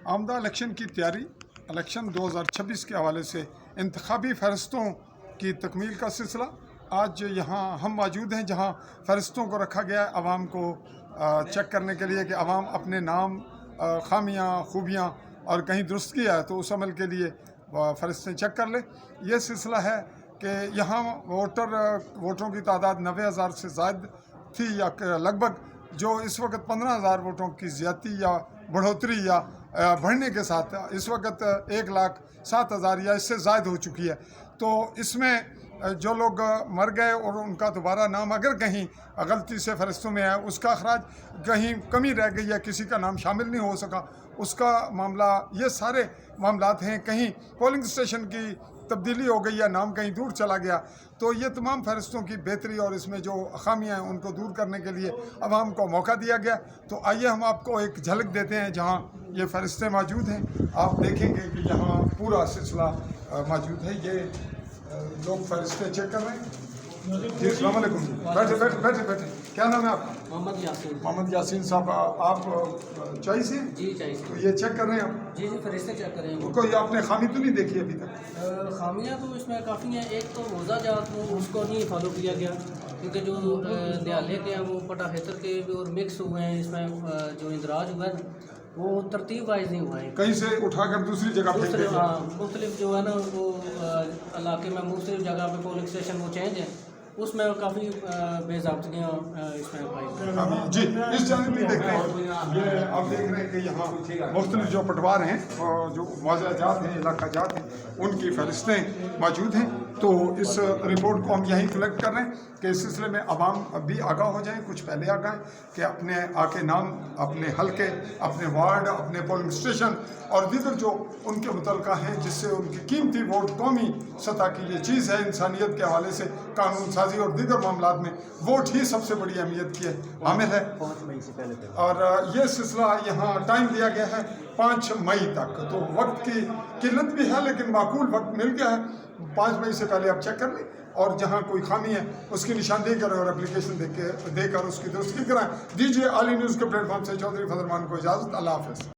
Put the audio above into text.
आमदा election की तैयारी, election 2026 के हवाले से इंतखाबी फहरिस्तों की तकमील का सिलसिला। आज यहाँ हम मौजूद हैं जहाँ फहरिस्तों को रखा गया है आवाम को चेक करने के लिए कि आवाम अपने नाम, खामियाँ, खूबियाँ और कहीं दुरुस्तगी है तो उस अमल के लिए फहरिस्तें चेक कर ले। ये सिलसिला है कि यहाँ वोटरों की तादाद 90,000 से ज़ायद थी या लगभग, जो इस वक्त 15,000 वोटों की ज़्यादती या बढ़ोतरी या बढ़ने के साथ इस वक्त 1,07,000 या इससे ज़ायद हो चुकी है। तो इसमें जो लोग मर गए और उनका दोबारा नाम अगर कहीं गलती से फहरिस्तों में है, उसका अखराज कहीं कमी रह गई है, किसी का नाम शामिल नहीं हो सका, उसका मामला, ये सारे मामलात हैं। कहीं पोलिंग स्टेशन की तब्दीली हो गई या नाम कहीं दूर चला गया, तो ये तमाम फहरिस्तों की बेहतरी और इसमें जो खामियाँ हैं उनको दूर करने के लिए अवाम को मौका दिया गया। तो आइए हम आपको एक झलक देते हैं जहाँ ये फहरिस्तें मौजूद हैं। आप देखेंगे कि यहाँ पूरा सिलसिला मौजूद है। ये लोग फहरिस्तें चेक कर रहे हैं। जी अस्सलाम वालेकुम। बैठे। क्या नाम है आपका? मोहम्मद यासीन साहब, आप चाय से? जी चाय से। तो ये चेक कर रहे हैं आप? जी फरिश्ते चेक कर रहे हैं। कोई आपने खामी तो नहीं देखी अभी तक? खामियां तो इसमें काफ़ी हैं। एक तो रोज़ा जात उसको नहीं फॉलो किया गया, क्योंकि जो दयाले के हैं वो पटा खेतर के और मिक्स हुए हैं। इसमें जो इंदराज हुआ है वो तरतीब वाइज नहीं हुआ है, कहीं से उठाकर दूसरी जगह पे। मुख्तलिफ जो है ना वो इलाके में मुख्तलिफ जगह पे पोलिंग स्टेशन वो चेंज है, उसमें काफ़ी बेज़ाब्तियाँ इसमें पाई। जी इस जानिब भी देखते हैं। ये आप देख रहे हैं कि यहाँ मुख्तलिफ जो पटवार हैं और जो वाज़ा जात हैं, इलाका जात हैं, उनकी फहरिस्तें मौजूद हैं। तो इस रिपोर्ट को हम यहीं कलेक्ट कर रहे हैं कि इस सिलसिले में आवाम भी आगाह हो जाएं, कुछ पहले आगाह कि अपने आके नाम, अपने हलके, अपने वार्ड, अपने पोलिंग स्टेशन और दीगर जो उनके मुतल्लिका हैं, जिससे उनकी कीमती वोट, कौमी सतह की ये चीज़ है, इंसानियत के हवाले से कानून साजी और दीगर मामलात में वोट ही सबसे बड़ी अहमियत की हामिल है। 5 मई से पहले और ये सिलसिला यहाँ टाइम दिया गया है 5 मई तक। तो वक्त की किल्लत भी है लेकिन माकूल वक्त मिल गया है। 5 मई से पहले आप चेक कर लें और जहाँ कोई खामी है उसकी निशानदेही करें और एप्लीकेशन देकर उसकी दुरुस्तगी कराएं। दीजिए आली न्यूज़ के प्लेटफॉर्म से चौधरी फजल मान को इजाज़त। अल्लाह हाफ़िज़।